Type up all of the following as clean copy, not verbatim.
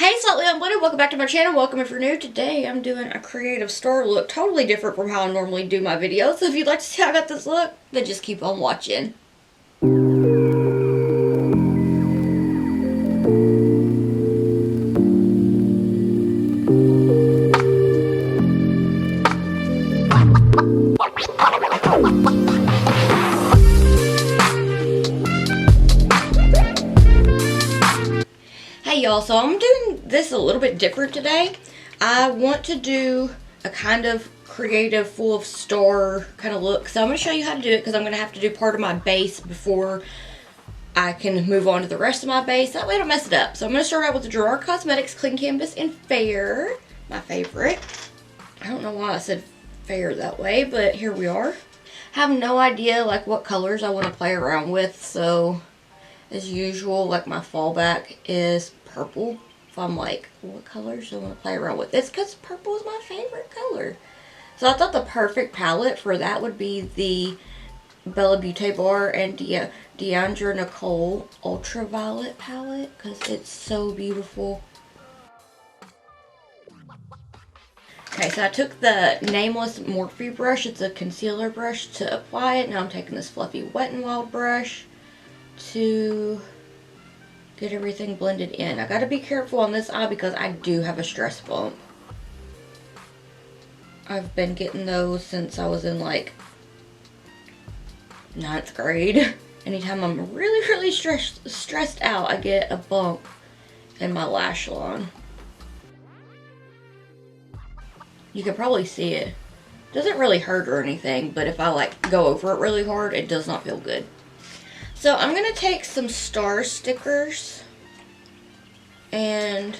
Hey Slightly Unblended, welcome back to my channel. Welcome if you're new. Today I'm doing a creative star look, totally different from how I normally do my videos. So if you'd like to see how I got this look, then just keep on watching. Hey y'all, so I'm doing this a little bit different today. I want to do a kind of creative, full of star kind of look. So I'm going to show you how to do it because I'm going to have to do part of my base before I can move on to the rest of my base. That way I don't mess it up. So I'm going to start out with the Gerard Cosmetics Clean Canvas in Fair, my favorite. I don't know why I said fair that way, but here we are. I have no idea like what colors I want to play around with, so as usual, like my fallback is purple. If I'm like, what colors do I want to play around with? It's because purple is my favorite color. So I thought the perfect palette for that would be the Bella Beaute Bar and Deandra Nicole Ultraviolet palette because it's so beautiful. Okay, so I took the Nameless Morphe brush. It's a concealer brush to apply it. Now I'm taking this fluffy Wet n Wild brush to get everything blended in. I gotta be careful on this eye because I do have a stress bump. I've been getting those since I was in like 9th grade. Anytime I'm really stressed out, I get a bump in my lash line. You can probably see it. Doesn't really hurt or anything, but if I like go over it really hard, it does not feel good. So I'm going to take some star stickers and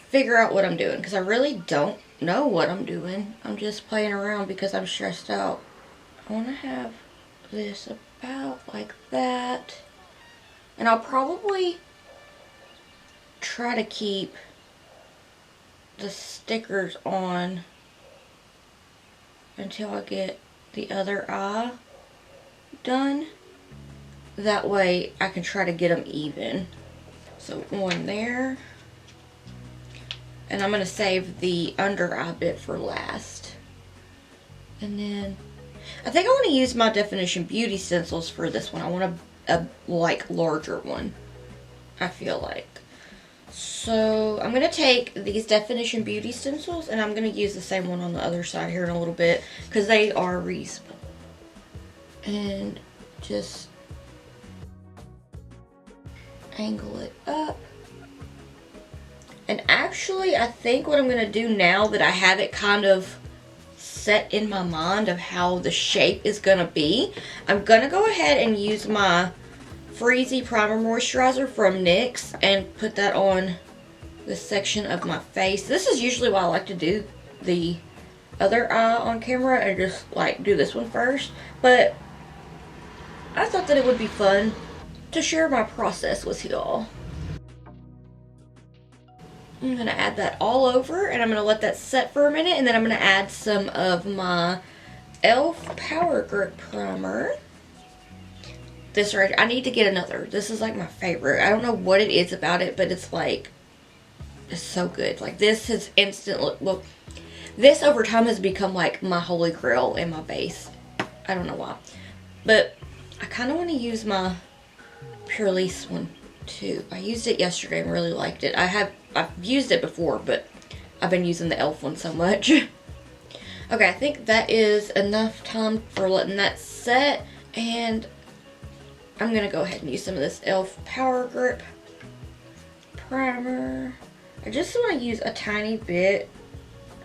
figure out what I'm doing because I really don't know what I'm doing. I'm just playing around because I'm stressed out. I want to have this about like that. And I'll probably try to keep the stickers on until I get the other eye done. That way I can try to get them even. So one there. And I'm going to save the under eye bit for last. And then I think I want to use my Definition Beauty stencils for this one. I want a like larger one, I feel like. So I'm going to take these Definition Beauty stencils and I'm going to use the same one on the other side here in a little bit because they are reusable. And just angle it up. And actually, I think what I'm going to do now that I have it kind of set in my mind of how the shape is going to be, I'm going to go ahead and use my Freezy Primer Moisturizer from NYX and put that on this section of my face. This is usually why I like to do the other eye on camera and just like do this one first. But I thought that it would be fun to share my process with y'all. I'm going to add that all over and I'm going to let that set for a minute and then I'm going to add some of my e.l.f. Power Grip Primer. This right here, I need to get another. This is like my favorite. I don't know what it is about it, but it's like, it's so good. Like this has look, this over time has become like my holy grail in my base. I don't know why. But I kind of want to use my Purlisse one too. I used it yesterday and really liked it. I've used it before, but I've been using the e.l.f. one so much. Okay, I think that is enough time for letting that set. And I'm going to go ahead and use some of this e.l.f. Power Grip Primer. I just want to use a tiny bit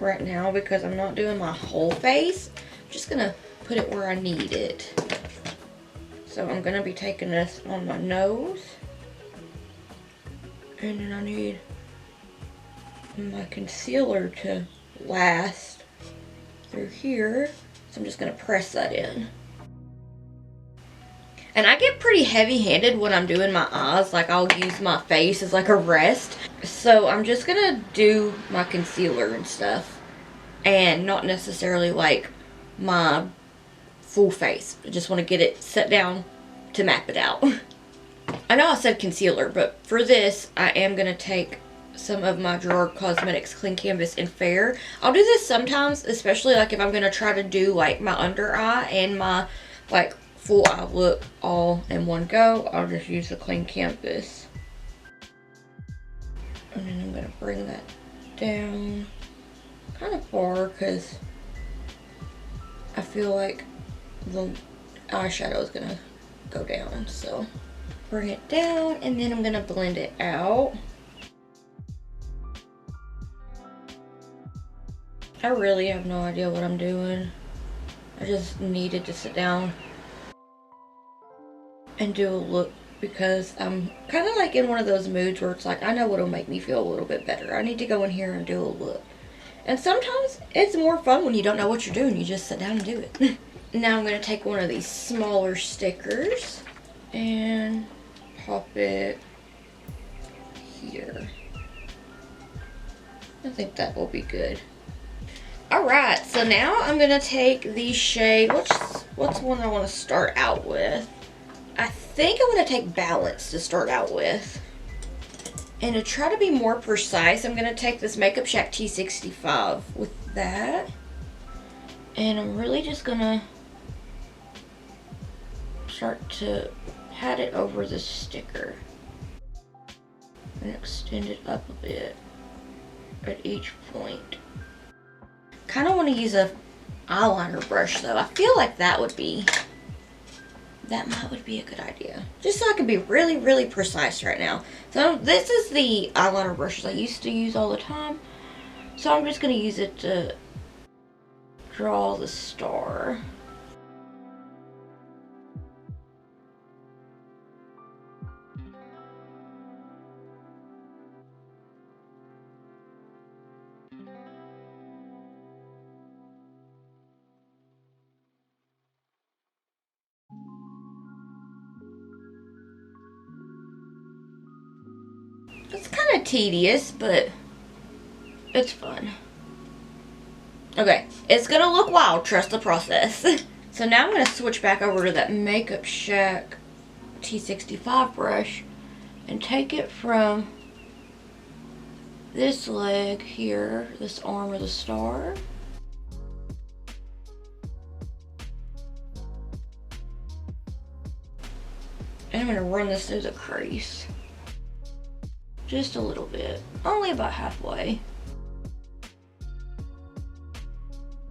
right now because I'm not doing my whole face. I'm just going to put it where I need it. So I'm going to be taking this on my nose. And then I need my concealer to last through here. So I'm just going to press that in. And I get pretty heavy-handed when I'm doing my eyes. Like I'll use my face as like a rest. So I'm just going to do my concealer and stuff. And not necessarily like my full face. I just want to get it set down to map it out. I know I said concealer, but for this, I am going to take some of my Gerard Cosmetics Clean Canvas in Fair. I'll do this sometimes, especially like if I'm going to try to do like my under eye and my like full eye look all in one go. I'll just use the Clean Canvas. And then I'm going to bring that down kind of far because I feel like the eyeshadow is going to go down. So bring it down and then I'm going to blend it out. I really have no idea what I'm doing. I just needed to sit down and do a look because I'm kind of like in one of those moods where it's like, I know what'll make me feel a little bit better. I need to go in here and do a look. And sometimes it's more fun when you don't know what you're doing. You just sit down and do it. Now I'm going to take one of these smaller stickers and pop it here. I think that will be good. Alright, so now I'm going to take the shade, what's one I want to start out with? I think I'm going to take Balance to start out with. And to try to be more precise, I'm going to take this Makeup Shack T65 with that. And I'm really just going to start to pat it over the sticker. And extend it up a bit at each point. Kind of want to use a eyeliner brush though. I feel like that might be a good idea. Just so I can be really, really precise right now. So this is the eyeliner brushes I used to use all the time. So I'm just going to use it to draw the star. It's kind of tedious, but it's fun. Okay, it's going to look wild, trust the process. So now I'm going to switch back over to that Makeup Shack T65 brush and take it from this leg here, this arm of the star. And I'm going to run this through the crease. Just a little bit, only about halfway.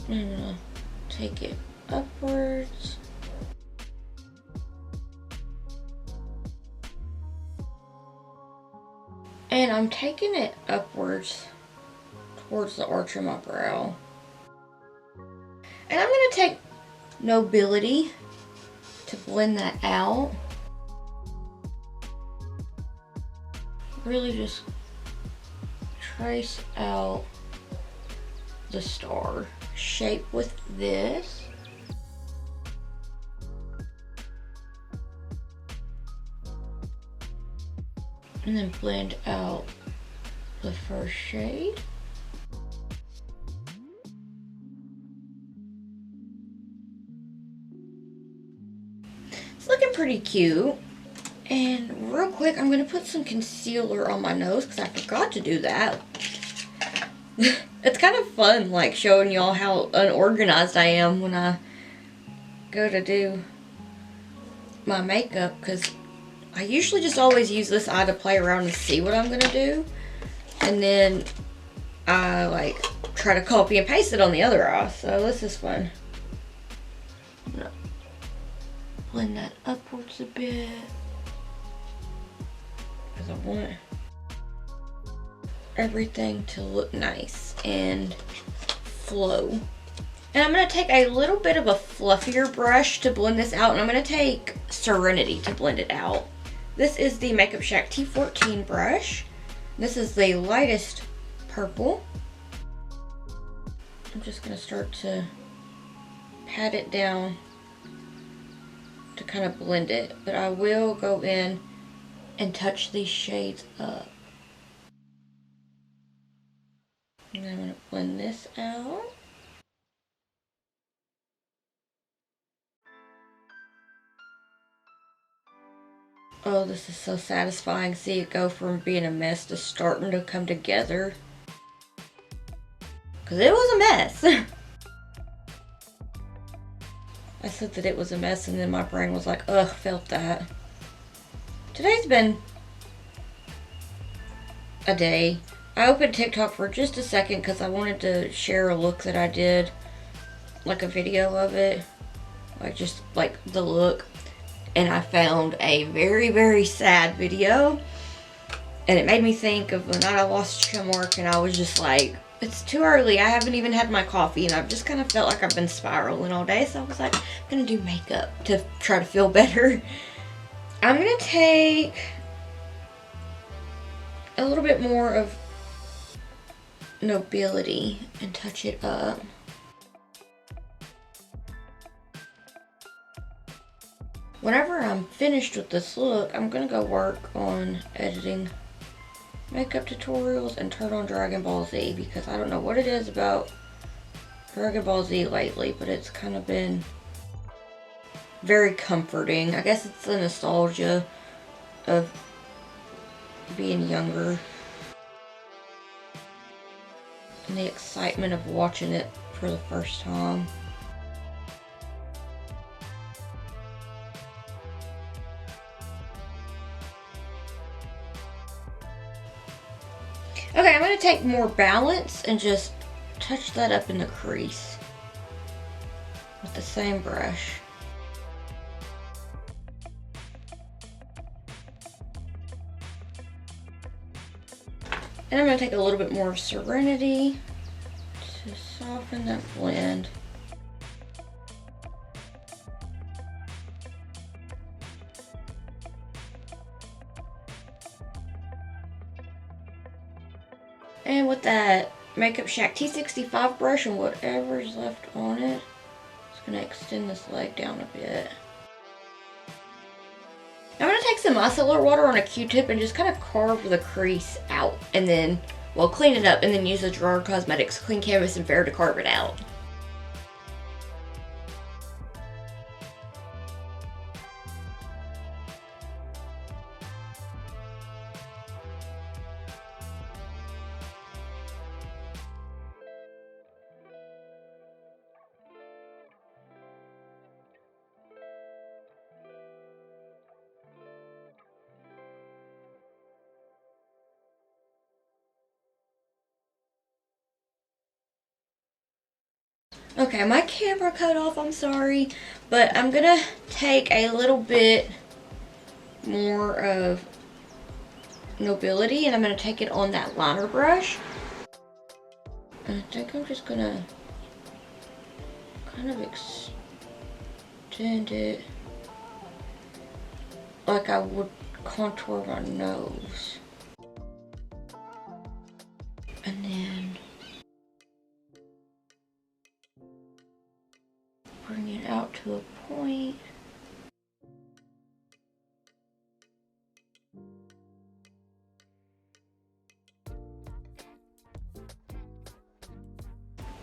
I'm gonna take it upwards. And I'm taking it upwards towards the arch of my brow. And I'm gonna take Nobility to blend that out. Really just trace out the star shape with this. And then blend out the first shade. It's looking pretty cute. And real quick, I'm going to put some concealer on my nose because I forgot to do that. It's kind of fun, like, showing y'all how unorganized I am when I go to do my makeup, because I usually just always use this eye to play around and see what I'm going to do. And then I, like, try to copy and paste it on the other eye. So this is fun. I'm going to blend that upwards a bit. I want everything to look nice and flow. And I'm going to take a little bit of a fluffier brush to blend this out, and I'm going to take Serenity to blend it out. This is the Makeup Shack T14 brush. This is the lightest purple. I'm just going to start to pat it down to kind of blend it, but I will go in and touch these shades up. And I'm going to blend this out. Oh, this is so satisfying. See it go from being a mess to starting to come together. Because it was a mess. I said that it was a mess and then my brain was like, ugh, felt that. Today's been a day. I opened TikTok for just a second because I wanted to share a look that I did. Like a video of it. Like just like the look. And I found a very, very sad video. And it made me think of the night I lost Chumwork, and I was just like, it's too early. I haven't even had my coffee, and I've just kind of felt like I've been spiraling all day. So I was like, I'm going to do makeup to try to feel better. I'm going to take a little bit more of Nobility and touch it up. Whenever I'm finished with this look, I'm going to go work on editing makeup tutorials and turn on Dragon Ball Z, because I don't know what it is about Dragon Ball Z lately, but it's kind of been very comforting. I guess it's the nostalgia of being younger and the excitement of watching it for the first time. Okay, I'm going to take more balance and just touch that up in the crease with the same brush. And I'm going to take a little bit more of Serenity to soften that blend. And with that Makeup Shack T65 brush and whatever's left on it, it's going to extend this leg down a bit. I'm going to take some micellar water on a Q-tip and just kind of carve the crease out. And then, well, clean it up and then use the Gerard Cosmetics Clean Canvas and Fair to carve it out. Okay, my camera cut off, I'm sorry, but I'm gonna take a little bit more of Nobility and I'm gonna take it on that liner brush. And I think I'm just gonna kind of extend it like I would contour my nose. And then bring it out to a point.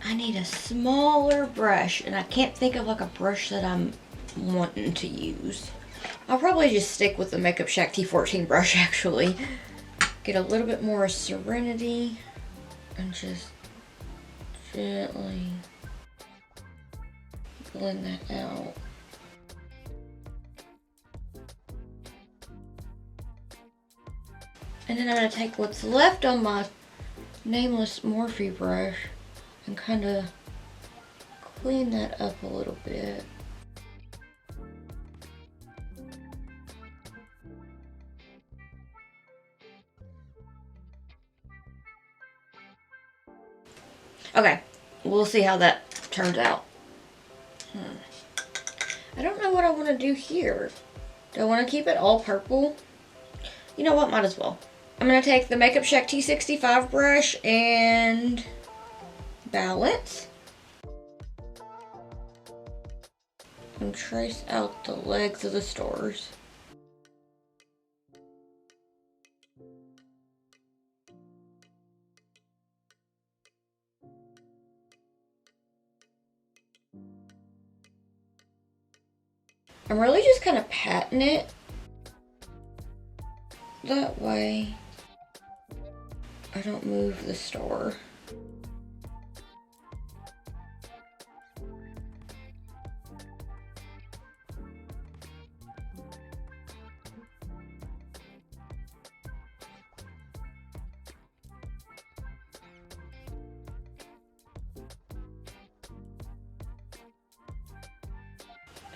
I need a smaller brush, and I can't think of like a brush that I'm wanting to use. I'll probably just stick with the Makeup Shack T14 brush actually. Get a little bit more Serenity and just gently blend that out. And then I'm going to take what's left on my Nameless Morphe brush and kind of clean that up a little bit. Okay, we'll see how that turns out. I don't know what I want to do here. Do I want to keep it all purple? You know what, might as well. I'm going to take the Makeup Shack T65 brush and balance. And trace out the legs of the stars. I'm really just kind of patting it That way I don't move the star.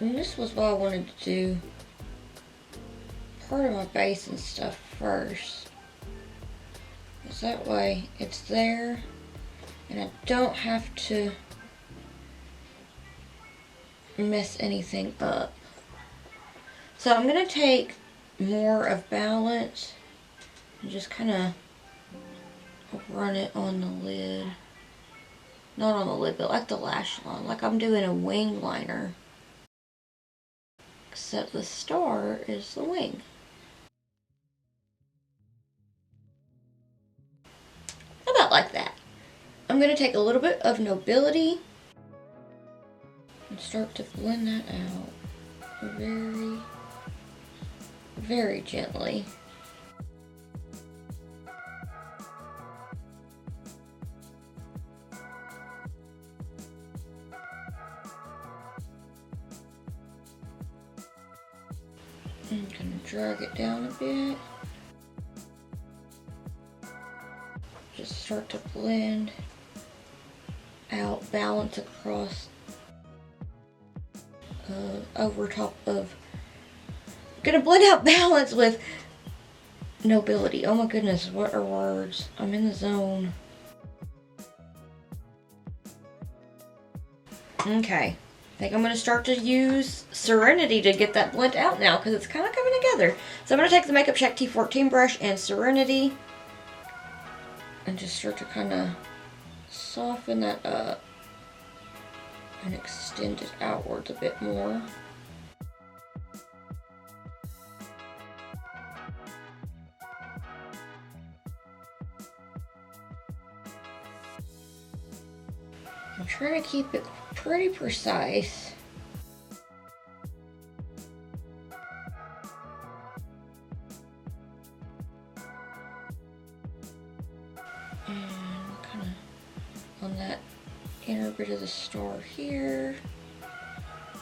And this was what I wanted to do part of my base and stuff first. Because that way it's there and I don't have to mess anything up. So I'm going to take more of Balance and just kind of run it on the lid. Not on the lid, but like the lash line. Like I'm doing a wing liner. Except the star is the wing. About like that. I'm going to take a little bit of Nobility and start to blend that out very, very gently. I'm going to drag it down a bit. Just start to blend out Balance across over top of. I'm gonna blend out Balance with Nobility. Oh my goodness, what are words? I'm in the zone. Okay, I think I'm gonna start to use Serenity to get that blend out now because it's kind of coming together. So I'm gonna take the Makeup Shack T14 brush and Serenity and just start to kind of soften that up and extend it outwards a bit more. I'm trying to keep it pretty precise. And kind of on that inner bit of the star here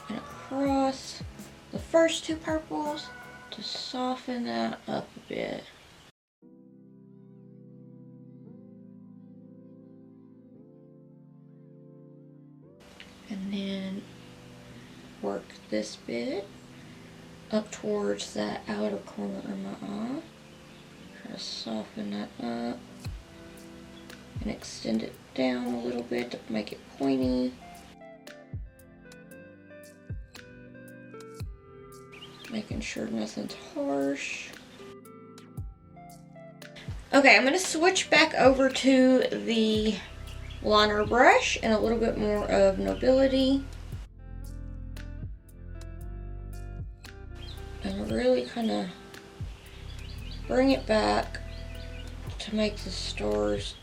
and across the first two purples to soften that up a bit. And then work this bit up towards that outer corner of my eye. Try to soften that up and extend it down a little bit to make it pointy. Making sure nothing's harsh. Okay, I'm going to switch back over to the liner brush and a little bit more of Nobility. And really kind of bring it back to make the star's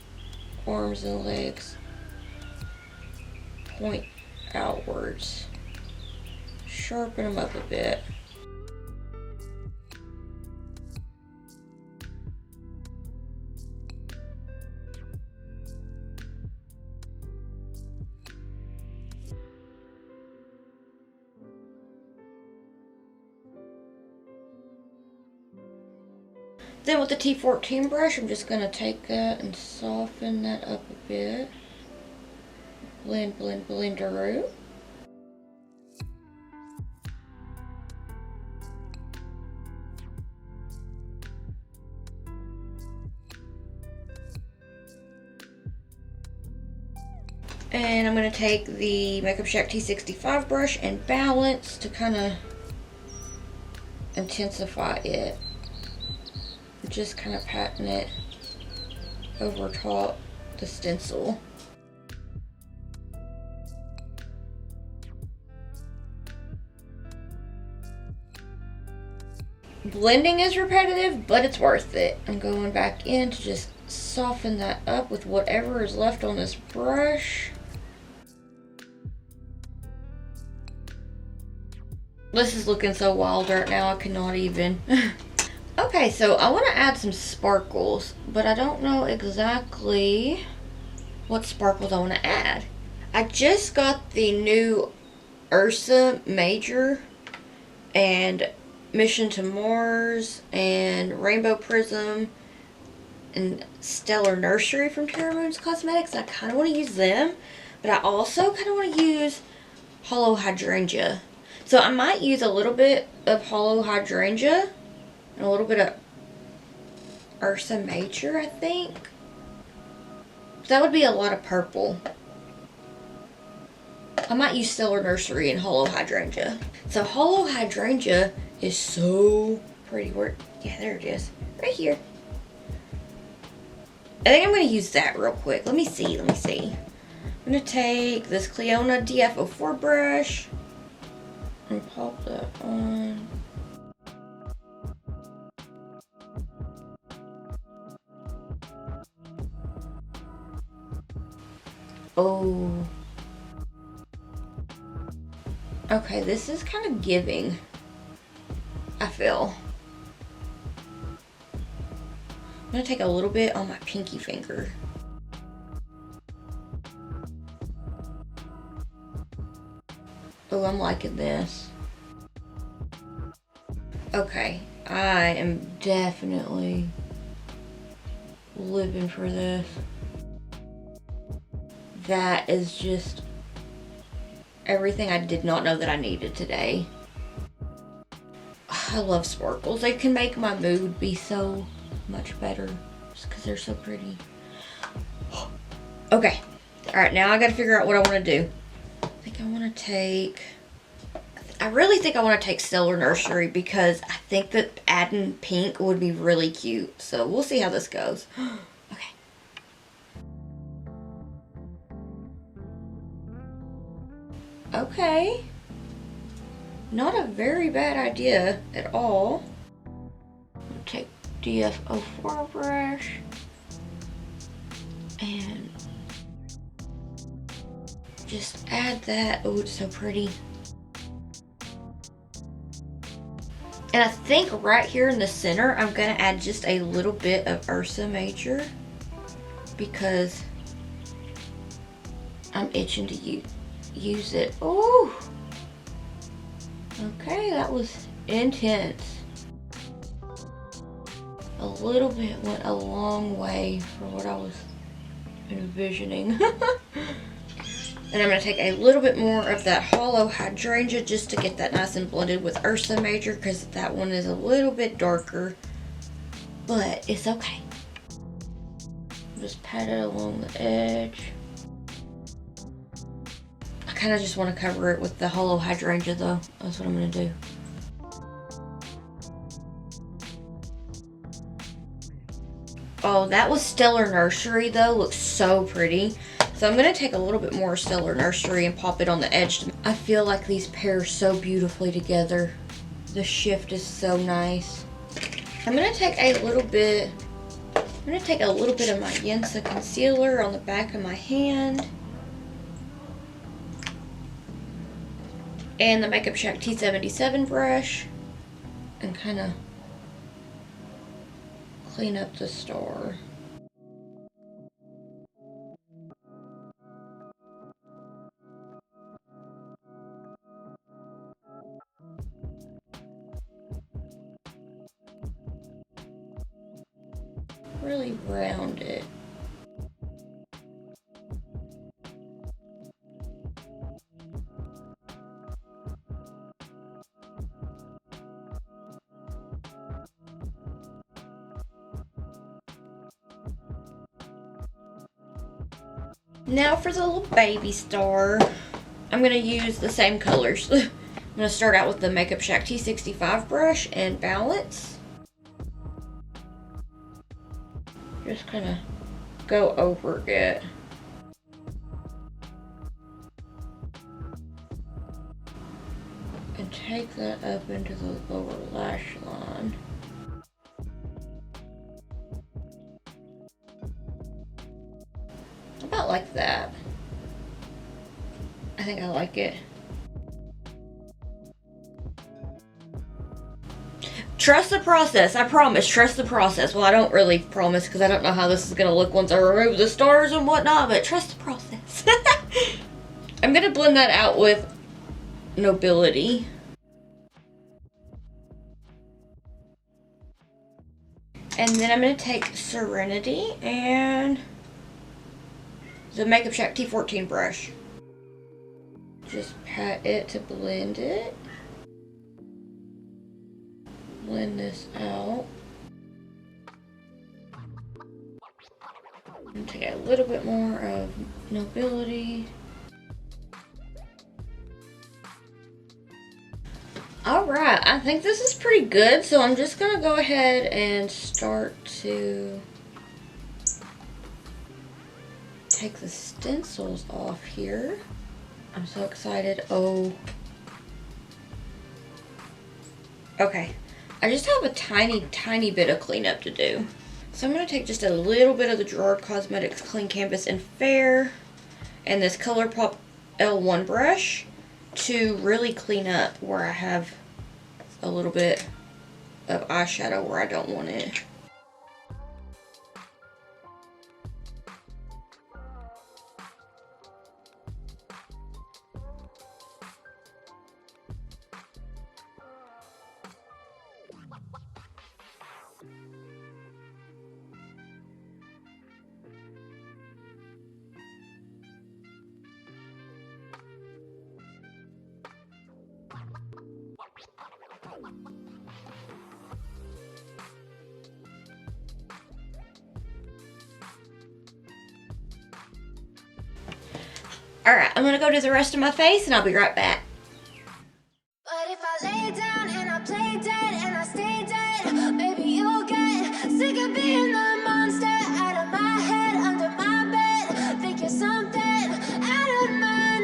arms and legs point outwards. Sharpen them up a bit. Then with the T14 brush, I'm just going to take that and soften that up a bit. Blend, blend, blenderoo. And I'm going to take the Makeup Shack T65 brush and Balance to kind of intensify it. Just kind of patting it over top the stencil. Blending is repetitive, but it's worth it. I'm going back in to just soften that up with whatever is left on this brush. This is looking so wild right now, I cannot even. Okay, so I want to add some sparkles, but I don't know exactly what sparkles I want to add. I just got the new Ursa Major and Mission to Mars and Rainbow Prism and Stellar Nursery from Terra Moon's Cosmetics. I kind of want to use them, but I also kind of want to use Hollow Hydrangea. So I might use a little bit of Hollow Hydrangea and a little bit of Ursa Major, I think. That would be a lot of purple. I might use Stellar Nursery and Hollow Hydrangea. So Hollow Hydrangea is so pretty. Yeah, there it is. Right here. I think I'm going to use that real quick. Let me see. I'm going to take this Cleona DF04 brush and pop that on. Oh. Okay, this is kind of giving, I feel. I'm going to take a little bit on my pinky finger. Oh, I'm liking this. Okay, I am definitely living for this. That is just everything I did not know that I needed today. I love sparkles. They can make my mood be so much better just because they're so pretty. Okay. Alright, now I gotta figure out what I want to do. I really think I want to take Stellar Nursery because I think that adding pink would be really cute. So we'll see how this goes. Okay. Okay. Not a very bad idea at all. I'll take DF04 brush and just add that. Oh, it's so pretty. And I think right here in the center, I'm gonna add just a little bit of Ursa Major because I'm itching to use it. Oh, okay, that was intense. A little bit went a long way for what I was envisioning. And I'm going to take a little bit more of that Hollow Hydrangea just to get that nice and blended with Ursa Major because that one is a little bit darker, but it's okay. Just pat it along the edge. I kind of just want to cover it with the Hollow Hydrangea though. That's what I'm going to do. Oh, that was Stellar Nursery though. Looks so pretty. So I'm going to take a little bit more Stellar Nursery and pop it on the edge. I feel like these pair so beautifully together. The shift is so nice. I'm going to take a little bit of my Yensa concealer on the back of my hand. And the Makeup Shack T77 brush. And kind of clean up the star. Really round it. Now for the little baby star, I'm going to use the same colors. I'm going to start out with the Makeup Shack T65 brush and balance. Just kind of go over it. And take that up into the lower lash line. About like that. I think I like it. Trust the process. I promise. Trust the process. Well, I don't really promise because I don't know how this is going to look once I remove the stars and whatnot, but trust the process. I'm going to blend that out with Nobility. And then I'm going to take Serenity and the Makeup Shack T14 brush. Just pat it to blend it. Blend this out. And take a little bit more of Nobility. Alright, I think this is pretty good, so I'm just going to go ahead and start to take the stencils off here. I'm so excited. Oh. Okay. I just have a tiny bit of cleanup to do. So I'm going to take just a little bit of the Gerard Cosmetics Clean Canvas in Fair and this ColourPop L1 brush to really clean up where I have a little bit of eyeshadow where I don't want it. Alright, I'm gonna go do the rest of my face and I'll be right back. But if I lay down and I play dead and I stay dead, maybe you'll get sick of being the monster out of my head, under my bed. Think you're something out of my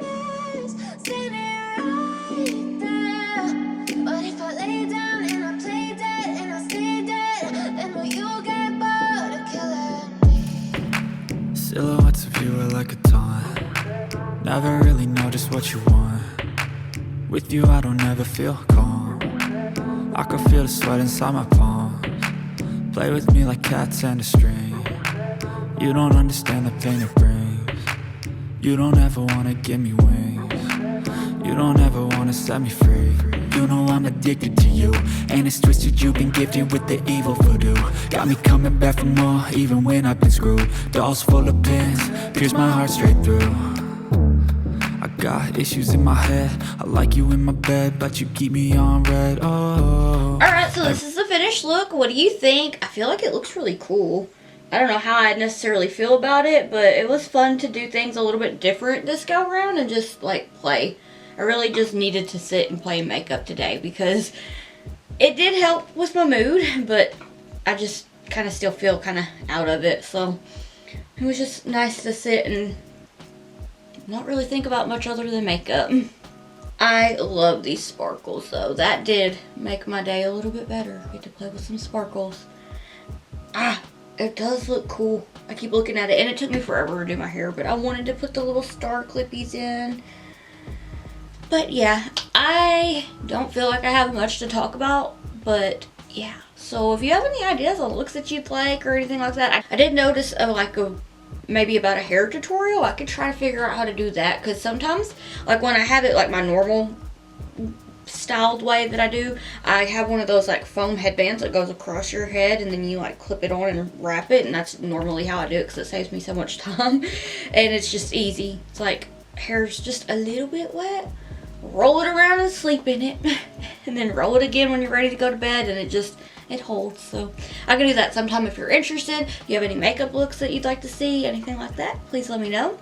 nightmares, standing right there. But if I lay down and I play dead and I stay dead, then will you get bored of killing me? Silhouettes of you are like a taunt. Never really know just what you want. With you I don't ever feel calm. I can feel the sweat inside my palms. Play with me like cats and a string. You don't understand the pain it brings. You don't ever wanna give me wings. You don't ever wanna set me free. You know I'm addicted to you, and it's twisted, you've been gifted with the evil voodoo. Got me coming back for more, even when I've been screwed. Dolls full of pins, pierce my heart straight through. I got issues in my head, I like you in my bed, but you keep me on red. Oh. Alright, so this is the finished look. What do you think? I feel like it looks really cool. I don't know how I necessarily feel about it, but it was fun to do things a little bit different this go around and just like play. I really just needed to sit and play makeup today because it did help with my mood, but I just kind of still feel kind of out of it. So it was just nice to sit and not really think about much other than makeup. I love these sparkles though. That did make my day a little bit better. Get to play with some sparkles. Ah, it does look cool. I keep looking at it and it took me forever to do my hair, but I wanted to put the little star clippies in. But yeah, I don't feel like I have much to talk about, but yeah. So if you have any ideas on looks that you'd like or anything like that, I did notice maybe about a hair tutorial. I could try to figure out how to do that, because sometimes, like when I have it like my normal styled way that I do, I have one of those like foam headbands that goes across your head and then you like clip it on and wrap it, and that's normally how I do it because it saves me so much time and it's just easy. It's like hair's just a little bit wet, roll it around and sleep in it and then roll it again when you're ready to go to bed, and it holds. So I can do that sometime. If you're interested, if you have any makeup looks that you'd like to see, anything like that, please let me know.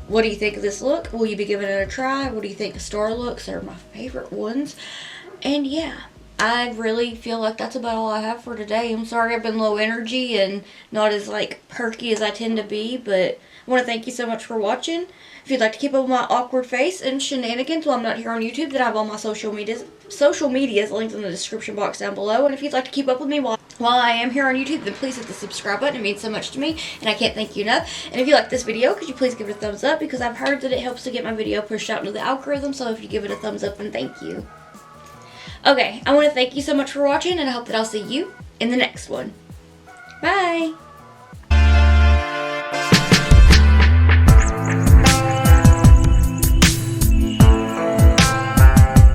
What do you think of this look? Will you be giving it a try? What do you think of star looks? They're my favorite ones. And yeah, I really feel like that's about all I have for today. I'm sorry I've been low energy and not as like perky as I tend to be, but I want to thank you so much for watching. If you'd like to keep up with my awkward face and shenanigans while I'm not here on YouTube, then I have all my social medias linked in the description box down below. And if you'd like to keep up with me while I am here on YouTube, then please hit the subscribe button. It means so much to me, and I can't thank you enough. And if you like this video, could you please give it a thumbs up, because I've heard that it helps to get my video pushed out into the algorithm. So if you give it a thumbs up, then thank you. Okay, I want to thank you so much for watching, and I hope that I'll see you in the next one. Bye!